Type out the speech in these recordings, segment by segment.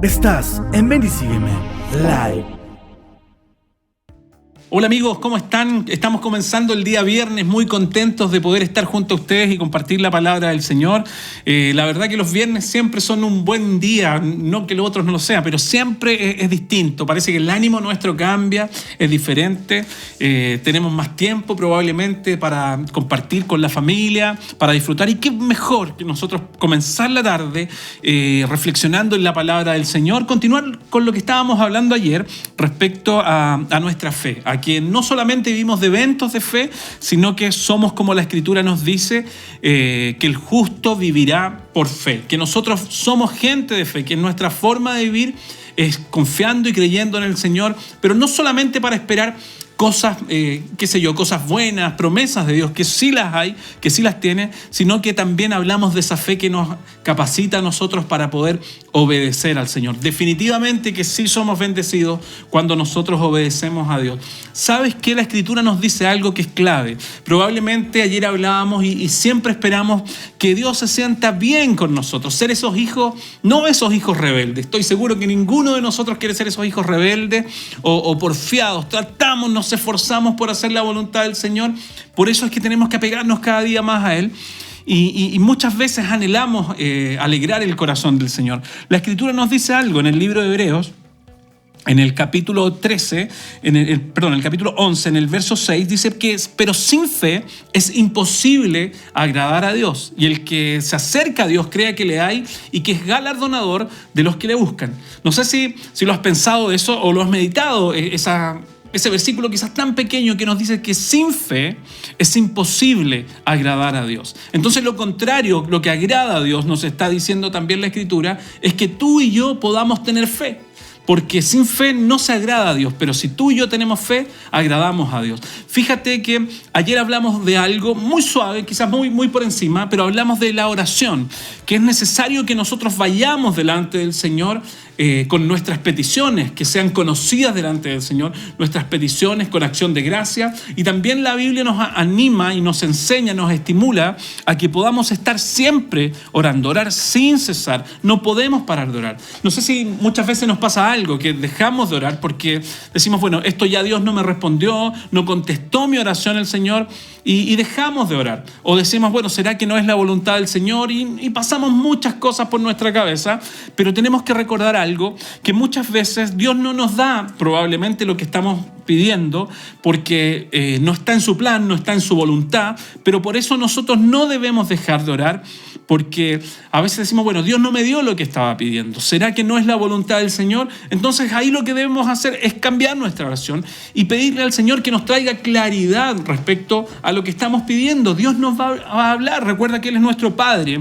Estás en Ven y Sígueme Live. Hola amigos, ¿cómo están? Estamos comenzando el día viernes, muy contentos de poder estar junto a ustedes y compartir la palabra del Señor. La verdad que los viernes siempre son un buen día, no que los otros no lo sean, pero siempre es distinto. Parece que el ánimo nuestro cambia, es diferente. Tenemos más tiempo probablemente para compartir con la familia, para disfrutar. Y qué mejor que nosotros comenzar la tarde reflexionando en la palabra del Señor, continuar con lo que estábamos hablando ayer respecto a nuestra fe, que no solamente vivimos de eventos de fe, sino que somos, como la Escritura nos dice, que el justo vivirá por fe, que nosotros somos gente de fe, que nuestra forma de vivir es confiando y creyendo en el Señor, pero no solamente para esperar cosas, cosas buenas, promesas de Dios, que sí las hay, que sí las tiene, sino que también hablamos de esa fe que nos capacita a nosotros para poder obedecer al Señor. Definitivamente que sí somos bendecidos cuando nosotros obedecemos a Dios. ¿Sabes qué? La Escritura nos dice algo que es clave. Probablemente ayer hablábamos y siempre esperamos que Dios se sienta bien con nosotros, ser esos hijos, no esos hijos rebeldes. Estoy seguro que ninguno de nosotros quiere ser esos hijos rebeldes o porfiados. Nos esforzamos por hacer la voluntad del Señor. Por eso es que tenemos que apegarnos cada día más a Él. Y muchas veces anhelamos alegrar el corazón del Señor. La Escritura nos dice algo en el libro de Hebreos, en el capítulo 13, el capítulo 11, en el verso 6, dice que pero sin fe es imposible agradar a Dios. Y el que se acerca a Dios crea que le hay y que es galardonador de los que le buscan. No sé si lo has pensado de eso o lo has meditado, ese versículo quizás tan pequeño que nos dice que sin fe es imposible agradar a Dios. Entonces lo contrario, lo que agrada a Dios, nos está diciendo también la Escritura, es que tú y yo podamos tener fe. Porque sin fe no se agrada a Dios, pero si tú y yo tenemos fe, agradamos a Dios. Fíjate que ayer hablamos de algo muy suave, quizás muy por encima, pero hablamos de la oración, que es necesario que nosotros vayamos delante del Señor con nuestras peticiones, que sean conocidas delante del Señor, nuestras peticiones con acción de gracia. Y también la Biblia nos anima y nos enseña, nos estimula a que podamos estar siempre orando, orar sin cesar. No podemos parar de orar. No sé si muchas veces nos pasa algo, que dejamos de orar porque decimos, bueno, esto ya Dios no me respondió, no contestó mi oración el Señor, y dejamos de orar. O decimos, bueno, ¿será que no es la voluntad del Señor? Y pasamos muchas cosas por nuestra cabeza, pero tenemos que recordar algo, que muchas veces Dios no nos da probablemente lo que estamos pidiendo porque no está en su plan, no está en su voluntad, pero por eso nosotros no debemos dejar de orar, porque a veces decimos, bueno, Dios no me dio lo que estaba pidiendo, ¿será que no es la voluntad del Señor? Entonces ahí lo que debemos hacer es cambiar nuestra oración y pedirle al Señor que nos traiga claridad respecto a lo que estamos pidiendo. Dios nos va a hablar, recuerda que Él es nuestro Padre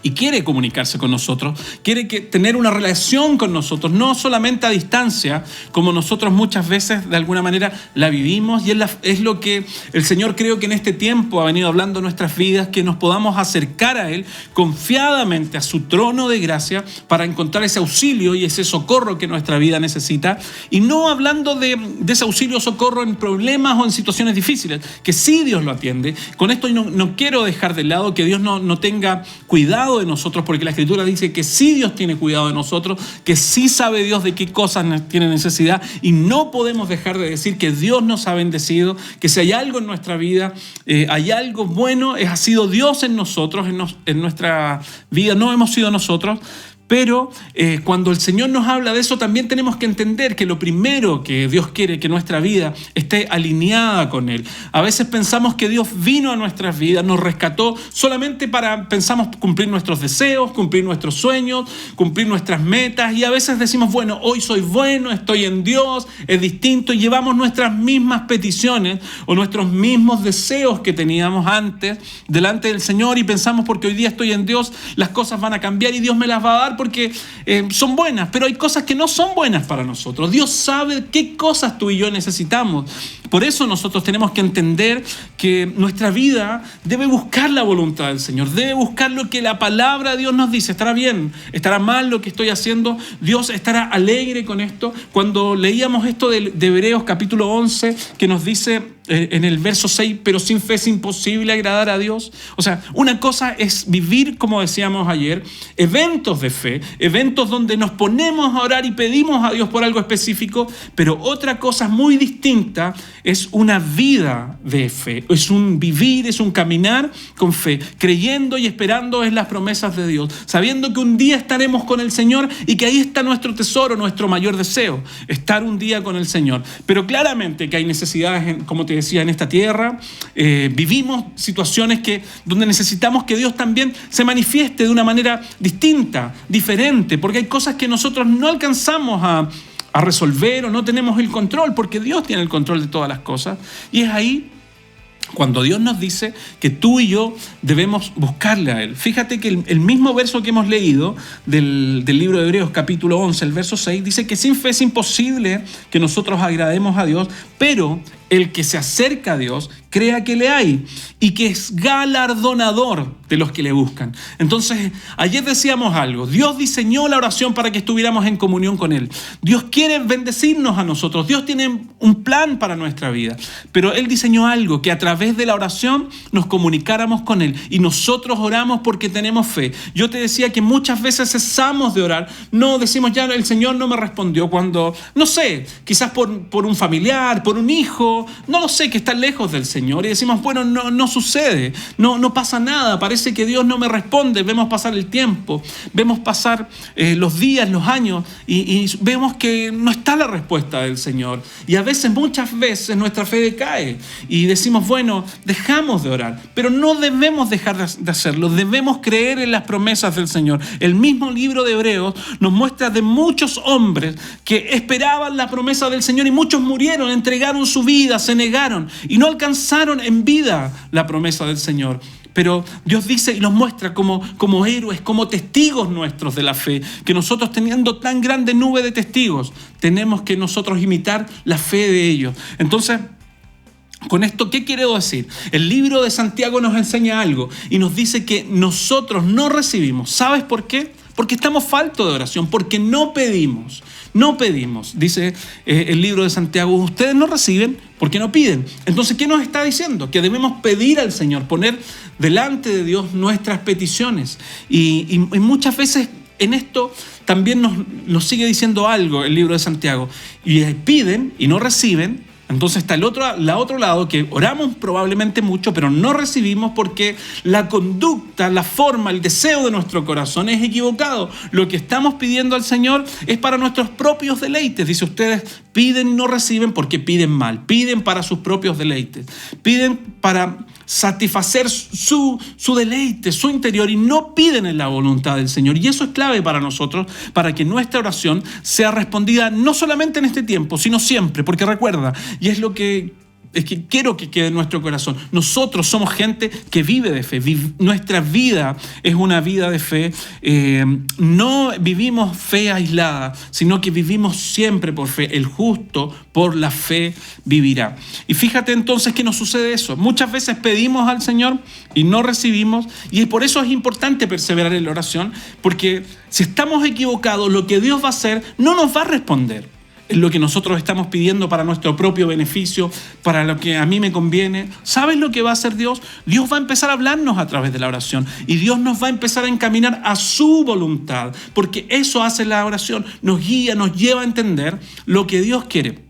y quiere comunicarse con nosotros, quiere tener una relación con nosotros, no solamente a distancia, como nosotros muchas veces de alguna manera la vivimos, y es lo que el Señor creo que en este tiempo ha venido hablando en nuestras vidas, que nos podamos acercar a Él confiadamente a su trono de gracia para encontrar ese auxilio y ese socorro que nuestra vida necesita, y no hablando de ese auxilio o socorro en problemas o en situaciones difíciles, que sí Dios lo atiende. Con esto no quiero dejar de lado que Dios no tenga cuidado de nosotros, porque la Escritura dice que sí Dios tiene cuidado de nosotros, que sí sabe Dios de qué cosas tiene necesidad, y no podemos dejar de decir que Dios nos ha bendecido, que si hay algo en nuestra vida, hay algo bueno, ha sido Dios en nosotros, en nuestra vida, no hemos sido nosotros. Pero cuando el Señor nos habla de eso, también tenemos que entender que lo primero que Dios quiere, que nuestra vida esté alineada con Él. A veces pensamos que Dios vino a nuestras vidas, nos rescató solamente pensamos cumplir nuestros deseos, cumplir nuestros sueños, cumplir nuestras metas, y a veces decimos, bueno, hoy soy bueno, estoy en Dios, es distinto, y llevamos nuestras mismas peticiones o nuestros mismos deseos que teníamos antes delante del Señor, y pensamos, porque hoy día estoy en Dios, las cosas van a cambiar y Dios me las va a dar porque son buenas, pero hay cosas que no son buenas para nosotros. Dios sabe qué cosas tú y yo necesitamos, Por eso nosotros tenemos que entender que nuestra vida debe buscar la voluntad del Señor, debe buscar lo que la palabra de Dios nos dice. ¿Estará bien? ¿Estará mal lo que estoy haciendo? ¿Dios estará alegre con esto? Cuando leíamos esto de Hebreos capítulo 11, que nos dice en el verso 6, pero sin fe es imposible agradar a Dios. O sea, una cosa es vivir, como decíamos ayer, eventos de fe, eventos donde nos ponemos a orar y pedimos a Dios por algo específico, pero otra cosa muy distinta es una vida de fe, es un vivir, es un caminar con fe, creyendo y esperando en las promesas de Dios, sabiendo que un día estaremos con el Señor y que ahí está nuestro tesoro, nuestro mayor deseo, estar un día con el Señor. Pero claramente que hay necesidades, como te decía, en esta tierra, vivimos situaciones donde necesitamos que Dios también se manifieste de una manera distinta, diferente, porque hay cosas que nosotros no alcanzamos a resolver o no tenemos el control, porque Dios tiene el control de todas las cosas. Y es ahí cuando Dios nos dice que tú y yo debemos buscarle a Él. Fíjate que el mismo verso que hemos leído del libro de Hebreos capítulo 11, el verso 6, dice que sin fe es imposible que nosotros agrademos a Dios, pero el que se acerca a Dios crea que le hay y que es galardonador de los que le buscan. Entonces, ayer decíamos algo. Dios diseñó la oración para que estuviéramos en comunión con Él. Dios quiere bendecirnos a nosotros. Dios tiene un plan para nuestra vida. Pero Él diseñó algo, que a través de la oración nos comunicáramos con Él. Y nosotros oramos porque tenemos fe. Yo te decía que muchas veces cesamos de orar. No decimos, ya el Señor no me respondió cuando, no sé, quizás por un familiar, por un hijo, no lo sé, que está lejos del Señor, y decimos, bueno, no sucede, no pasa nada, parece que Dios no me responde. Vemos pasar el tiempo, vemos pasar los días, los años, y vemos que no está la respuesta del Señor, y a veces, muchas veces, nuestra fe decae, y decimos, bueno, dejamos de orar, pero no debemos dejar de hacerlo, debemos creer en las promesas del Señor. El mismo libro de Hebreos nos muestra de muchos hombres que esperaban la promesa del Señor, y muchos murieron, entregaron su vida, se negaron y no alcanzaron en vida la promesa del Señor. Pero Dios dice y nos muestra como héroes, como testigos nuestros de la fe, que nosotros, teniendo tan grande nube de testigos, tenemos que nosotros imitar la fe de ellos. Entonces, con esto, ¿qué quiero decir? El libro de Santiago nos enseña algo y nos dice que nosotros no recibimos. ¿Sabes por qué? Porque estamos faltos de oración, porque no pedimos. Dice el libro de Santiago, ustedes no reciben porque no piden. Entonces, ¿qué nos está diciendo? Que debemos pedir al Señor, poner delante de Dios nuestras peticiones. Y muchas veces en esto también nos sigue diciendo algo el libro de Santiago. Y piden y no reciben. Entonces está el otro lado, que oramos probablemente mucho, pero no recibimos porque la conducta, la forma, el deseo de nuestro corazón es equivocado. Lo que estamos pidiendo al Señor es para nuestros propios deleites. Dice, ustedes piden y no reciben porque piden mal, piden para sus propios deleites, piden para satisfacer su deleite, su interior, y no piden en la voluntad del Señor. Y eso es clave para nosotros, para que nuestra oración sea respondida no solamente en este tiempo, sino siempre. Porque recuerda, y es que quiero que quede en nuestro corazón, nosotros somos gente que vive de fe. Nuestra vida es una vida de fe. No vivimos fe aislada, sino que vivimos siempre por fe. El justo por la fe vivirá. Y fíjate entonces que nos sucede eso. Muchas veces pedimos al Señor y no recibimos, y por eso es importante perseverar en la oración, porque si estamos equivocados, lo que Dios va a hacer no nos va a responder. Es lo que nosotros estamos pidiendo para nuestro propio beneficio, para lo que a mí me conviene. ¿Sabes lo que va a hacer Dios? Dios va a empezar a hablarnos a través de la oración, y Dios nos va a empezar a encaminar a su voluntad, porque eso hace la oración, nos guía, nos lleva a entender lo que Dios quiere.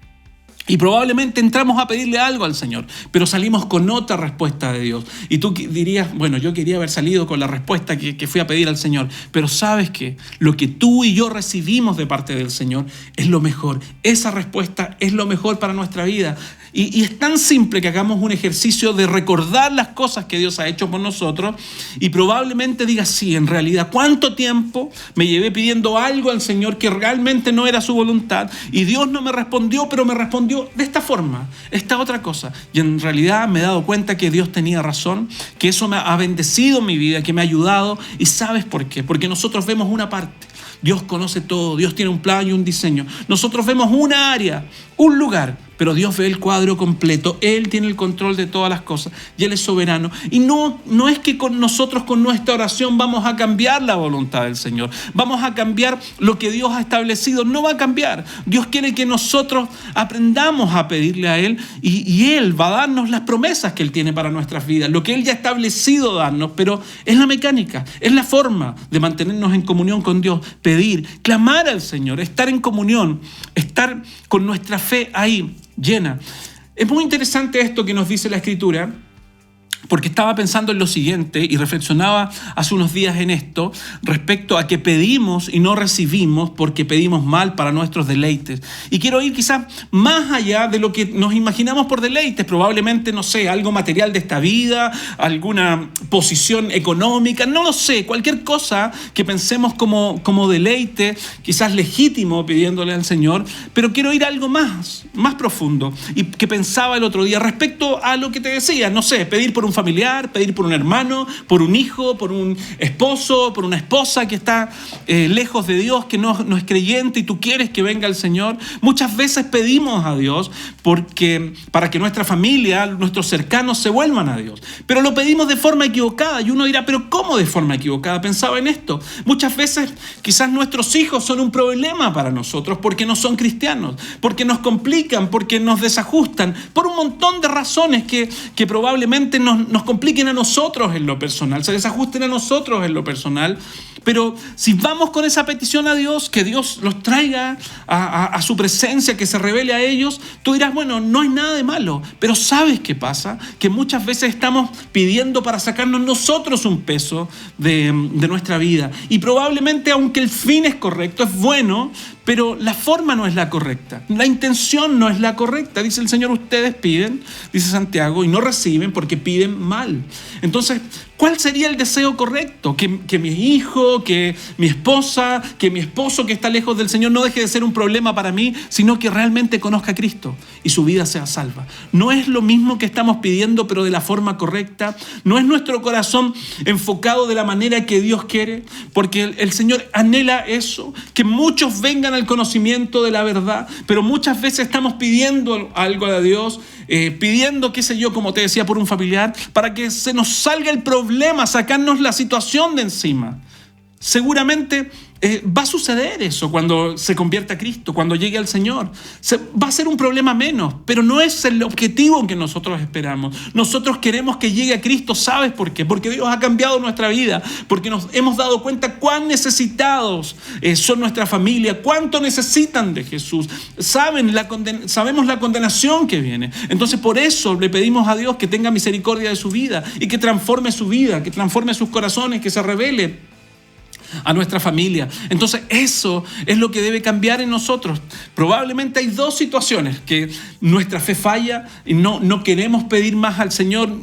Y probablemente entramos a pedirle algo al Señor, pero salimos con otra respuesta de Dios. Y tú dirías, bueno, yo quería haber salido con la respuesta que fui a pedir al Señor. Pero ¿sabes qué? Lo que tú y yo recibimos de parte del Señor es lo mejor. Esa respuesta es lo mejor para nuestra vida. Y es tan simple que hagamos un ejercicio de recordar las cosas que Dios ha hecho por nosotros, y probablemente digas, sí, en realidad, ¿cuánto tiempo me llevé pidiendo algo al Señor que realmente no era su voluntad? Y Dios no me respondió, pero me respondió de esta forma, esta otra cosa. Y en realidad me he dado cuenta que Dios tenía razón, que eso me ha bendecido mi vida, que me ha ayudado. ¿Y sabes por qué? Porque nosotros vemos una parte. Dios conoce todo, Dios tiene un plan y un diseño. Nosotros vemos una área, un lugar, pero Dios ve el cuadro completo. Él tiene el control de todas las cosas y Él es soberano. Y no es que nosotros con nuestra oración vamos a cambiar la voluntad del Señor, vamos a cambiar lo que Dios ha establecido. No va a cambiar. Dios quiere que nosotros aprendamos a pedirle a Él y Él va a darnos las promesas que Él tiene para nuestras vidas, lo que Él ya ha establecido darnos, pero es la mecánica, es la forma de mantenernos en comunión con Dios, pedir, clamar al Señor, estar en comunión, estar con nuestra fe ahí llena. Es muy interesante esto que nos dice la Escritura, porque estaba pensando en lo siguiente y reflexionaba hace unos días en esto respecto a que pedimos y no recibimos porque pedimos mal para nuestros deleites. Y quiero ir quizás más allá de lo que nos imaginamos por deleites, probablemente, no sé, algo material de esta vida, alguna posición económica, no lo sé, cualquier cosa que pensemos como deleite, quizás legítimo pidiéndole al Señor, pero quiero ir a algo más profundo y que pensaba el otro día respecto a lo que te decía, no sé, pedir por un familiar, pedir por un hermano, por un hijo, por un esposo, por una esposa que está lejos de Dios, que no es creyente y tú quieres que venga el Señor. Muchas veces pedimos a Dios para que nuestra familia, nuestros cercanos se vuelvan a Dios. Pero lo pedimos de forma equivocada y uno dirá, ¿pero cómo de forma equivocada? Pensaba en esto. Muchas veces quizás nuestros hijos son un problema para nosotros porque no son cristianos, porque nos complican, porque nos desajustan, por un montón de razones que probablemente nos compliquen a nosotros en lo personal, se desajusten a nosotros en lo personal. Pero si vamos con esa petición a Dios, que Dios los traiga a su presencia, que se revele a ellos, tú dirás, bueno, no hay nada de malo. Pero ¿sabes qué pasa? Que muchas veces estamos pidiendo para sacarnos nosotros un peso de nuestra vida. Y probablemente, aunque el fin es correcto, es bueno, pero la forma no es la correcta. La intención no es la correcta. Dice el Señor, ustedes piden, dice Santiago, y no reciben porque piden mal. Entonces, ¿cuál sería el deseo correcto? Que mi hijo, que mi esposa, que mi esposo que está lejos del Señor no deje de ser un problema para mí, sino que realmente conozca a Cristo y su vida sea salva. No es lo mismo que estamos pidiendo, pero de la forma correcta. No es nuestro corazón enfocado de la manera que Dios quiere, porque el Señor anhela eso, que muchos vengan al conocimiento de la verdad, pero muchas veces estamos pidiendo algo a Dios, pidiendo, qué sé yo, como te decía, por un familiar, para que se nos salga el problema, sacarnos la situación de encima. Seguramente va a suceder eso cuando se convierta a Cristo, cuando llegue al Señor. Va a ser un problema menos, pero no es el objetivo que nosotros esperamos. Nosotros queremos que llegue a Cristo. ¿Sabes por qué? Porque Dios ha cambiado nuestra vida, porque nos hemos dado cuenta cuán necesitados son nuestra familia, cuánto necesitan de Jesús. Sabemos la condenación que viene. Entonces por eso le pedimos a Dios que tenga misericordia de su vida y que transforme su vida, que transforme sus corazones, que se revele a nuestra familia. Entonces eso es lo que debe cambiar en nosotros. Probablemente hay dos situaciones que nuestra fe falla y no queremos pedir más al Señor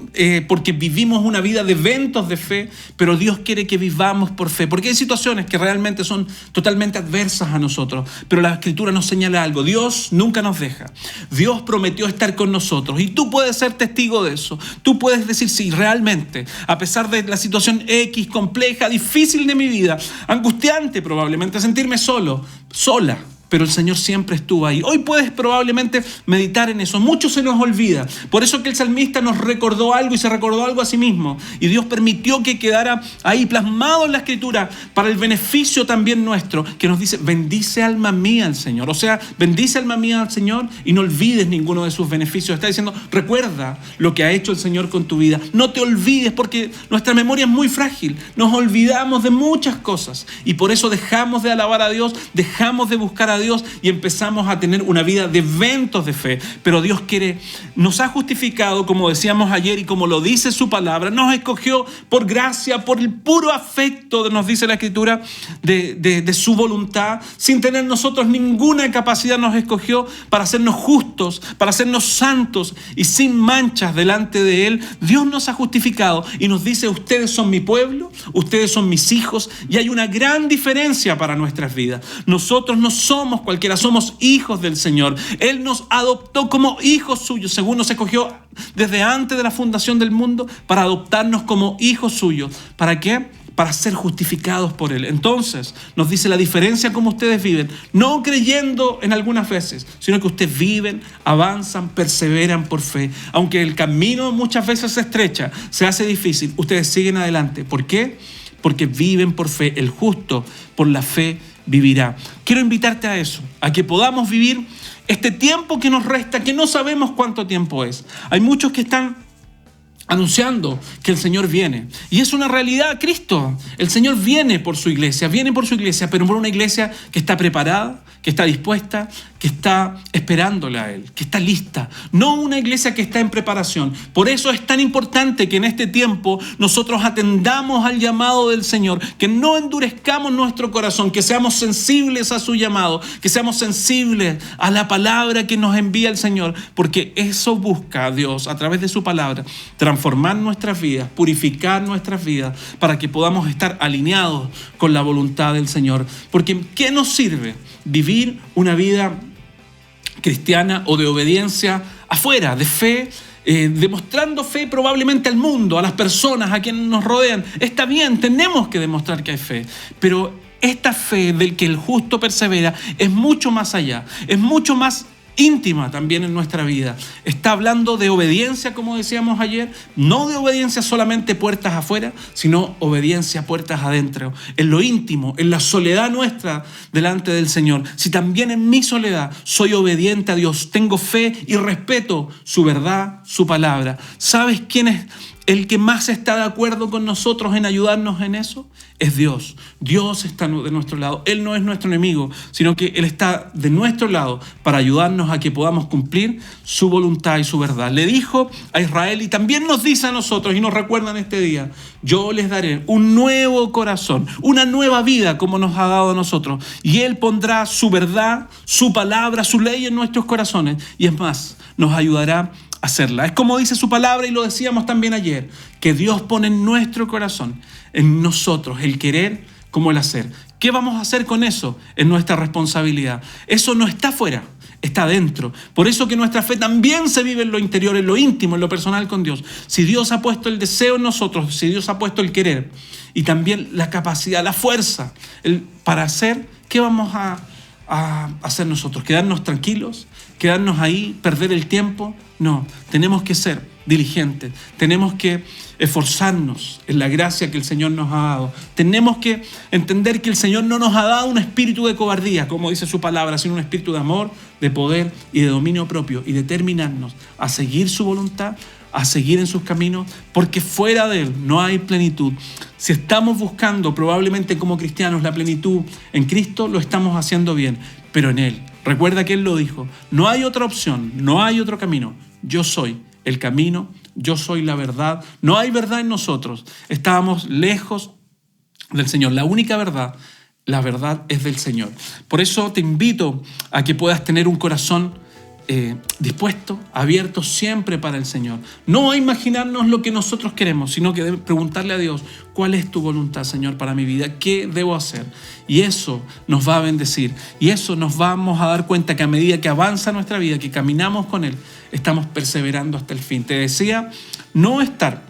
porque vivimos una vida de eventos de fe, pero Dios quiere que vivamos por fe, porque hay situaciones que realmente son totalmente adversas a nosotros, pero la Escritura nos señala algo: Dios nunca nos deja. Dios prometió estar con nosotros y tú puedes ser testigo de eso. Tú puedes decir, sí, realmente, a pesar de la situación X, compleja, difícil de mi vida, angustiante probablemente, sentirme sola, pero el Señor siempre estuvo ahí. Hoy puedes probablemente meditar en eso. Mucho se nos olvida. Por eso que el salmista nos recordó algo y se recordó algo a sí mismo. Y Dios permitió que quedara ahí plasmado en la Escritura para el beneficio también nuestro, que nos dice, bendice alma mía al Señor. O sea, bendice alma mía al Señor y no olvides ninguno de sus beneficios. Está diciendo, recuerda lo que ha hecho el Señor con tu vida. No te olvides, porque nuestra memoria es muy frágil. Nos olvidamos de muchas cosas y por eso dejamos de alabar a Dios, dejamos de buscar a Dios y empezamos a tener una vida de eventos de fe. Pero Dios nos ha justificado, como decíamos ayer y como lo dice su palabra, nos escogió por gracia, por el puro afecto, nos dice la Escritura, de su voluntad. Sin tener nosotros ninguna capacidad nos escogió para hacernos justos, para hacernos santos y sin manchas delante de Él. Dios nos ha justificado y nos dice, ustedes son mi pueblo, ustedes son mis hijos, y hay una gran diferencia para nuestras vidas. Nosotros no somos cualquiera, somos hijos del Señor. Él nos adoptó como hijos suyos, según nos escogió desde antes de la fundación del mundo para adoptarnos como hijos suyos. ¿Para qué? para ser justificados por Él. Entonces, nos dice la diferencia como ustedes viven, no creyendo en algunas veces, sino que ustedes viven, avanzan, perseveran por fe. Aunque el camino muchas veces se estrecha, se hace difícil, ustedes siguen adelante. ¿Por qué? Porque viven por fe. El justo por la fe vivirá. Quiero invitarte a eso, a que podamos vivir este tiempo que nos resta, que no sabemos cuánto tiempo es. Hay muchos que están anunciando que el Señor viene. Y es una realidad, Cristo. El Señor viene por su iglesia, pero por una iglesia que está preparada, que está dispuesta, que está esperándole a Él, que está lista. No una iglesia que está en preparación. Por eso es tan importante que en este tiempo nosotros atendamos al llamado del Señor, que no endurezcamos nuestro corazón, que seamos sensibles a su llamado, que seamos sensibles a la palabra que nos envía el Señor, porque eso busca a Dios a través de su palabra, transformar nuestras vidas, purificar nuestras vidas, para que podamos estar alineados con la voluntad del Señor. Porque ¿qué nos sirve vivir una vida cristiana o de obediencia afuera, de fe, demostrando fe probablemente al mundo, a las personas, a quienes nos rodean? Está bien, tenemos que demostrar que hay fe, pero esta fe del que el justo persevera es mucho más allá, es mucho más íntima también en nuestra vida. Está hablando de obediencia, como decíamos ayer, no de obediencia solamente puertas afuera, sino obediencia puertas adentro, en lo íntimo, en la soledad nuestra delante del Señor. Si también en mi soledad soy obediente a Dios, tengo fe y respeto su verdad, su palabra. ¿Sabes quién es el que más está de acuerdo con nosotros en ayudarnos en eso? Es Dios. Dios está de nuestro lado. Él no es nuestro enemigo, sino que Él está de nuestro lado para ayudarnos a que podamos cumplir su voluntad y su verdad. Le dijo a Israel y también nos dice a nosotros y nos recuerda en este día: yo les daré un nuevo corazón, una nueva vida como nos ha dado a nosotros. Y Él pondrá su verdad, su palabra, su ley en nuestros corazones. Y es más, nos ayudará a hacerla. Es como dice su palabra, y lo decíamos también ayer, que Dios pone en nuestro corazón, en nosotros, el querer como el hacer. ¿Qué vamos a hacer con eso? Es nuestra responsabilidad. Eso no está afuera, está dentro. Por eso que nuestra fe también se vive en lo interior, en lo íntimo, en lo personal con Dios. Si Dios ha puesto el deseo en nosotros, si Dios ha puesto el querer y también la capacidad, la fuerza para hacer, ¿qué vamos a hacer nosotros? ¿Quedarnos tranquilos? ¿Quedarnos ahí? ¿Perder el tiempo? No, tenemos que ser diligentes, tenemos que esforzarnos en la gracia que el Señor nos ha dado. Tenemos que entender que el Señor no nos ha dado un espíritu de cobardía, como dice su palabra, sino un espíritu de amor, de poder y de dominio propio, y determinarnos a seguir su voluntad, a seguir en sus caminos, porque fuera de Él no hay plenitud. Si estamos buscando probablemente como cristianos la plenitud en Cristo, lo estamos haciendo bien, pero en Él. Recuerda que Él lo dijo: no hay otra opción, no hay otro camino. Yo soy el camino, yo soy la verdad. No hay verdad en nosotros. Estábamos lejos del Señor. La única verdad, la verdad es del Señor. Por eso te invito a que puedas tener un corazón dispuesto, abierto siempre para el Señor. No a imaginarnos lo que nosotros queremos, sino que preguntarle a Dios: ¿cuál es tu voluntad, Señor, para mi vida? ¿Qué debo hacer? Y eso nos va a bendecir. Y eso nos vamos a dar cuenta que a medida que avanza nuestra vida, que caminamos con Él, estamos perseverando hasta el fin. Te decía, no estar.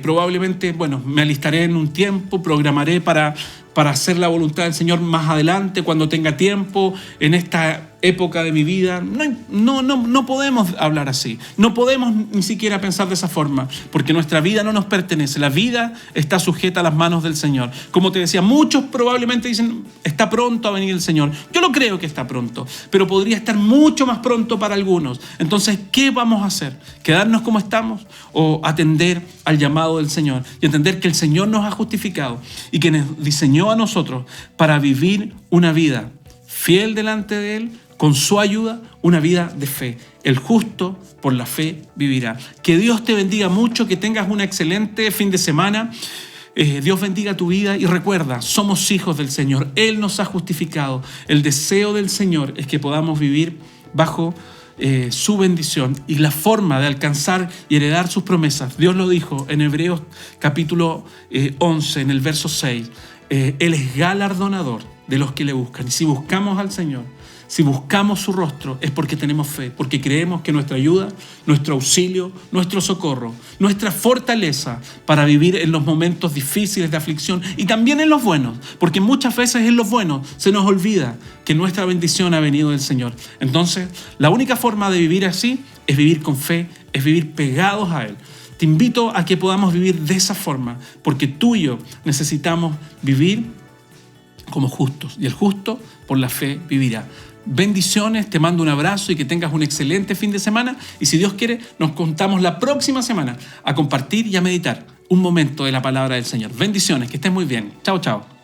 Probablemente, me alistaré en un tiempo, programaré para hacer la voluntad del Señor más adelante, cuando tenga tiempo, en esta época de mi vida. No podemos hablar así. No podemos ni siquiera pensar de esa forma, porque nuestra vida no nos pertenece. La vida está sujeta a las manos del Señor. Como te decía, muchos probablemente dicen: está pronto a venir el Señor. Yo lo creo que está pronto, pero podría estar mucho más pronto para algunos. Entonces, ¿qué vamos a hacer? ¿Quedarnos como estamos o atender al llamado del Señor y entender que el Señor nos ha justificado y que nos diseñó a nosotros para vivir una vida fiel delante de Él, con su ayuda, una vida de fe? El justo por la fe vivirá. Que Dios te bendiga mucho, que tengas un excelente fin de semana. Dios bendiga tu vida y recuerda, somos hijos del Señor. Él nos ha justificado. El deseo del Señor es que podamos vivir bajo su bendición y la forma de alcanzar y heredar sus promesas. Dios lo dijo en Hebreos capítulo 11, en el verso 6. Él es galardonador de los que le buscan. Y si buscamos al Señor, Si buscamos su rostro es porque tenemos fe, porque creemos que nuestra ayuda, nuestro auxilio, nuestro socorro, nuestra fortaleza para vivir en los momentos difíciles de aflicción y también en los buenos, porque muchas veces en los buenos se nos olvida que nuestra bendición ha venido del Señor. Entonces, la única forma de vivir así es vivir con fe, es vivir pegados a Él. Te invito a que podamos vivir de esa forma, porque tú y yo necesitamos vivir como justos, y el justo por la fe vivirá. Bendiciones, te mando un abrazo y que tengas un excelente fin de semana, y si Dios quiere, nos contamos la próxima semana a compartir y a meditar un momento de la palabra del Señor. Bendiciones, que estés muy bien. Chao, chao.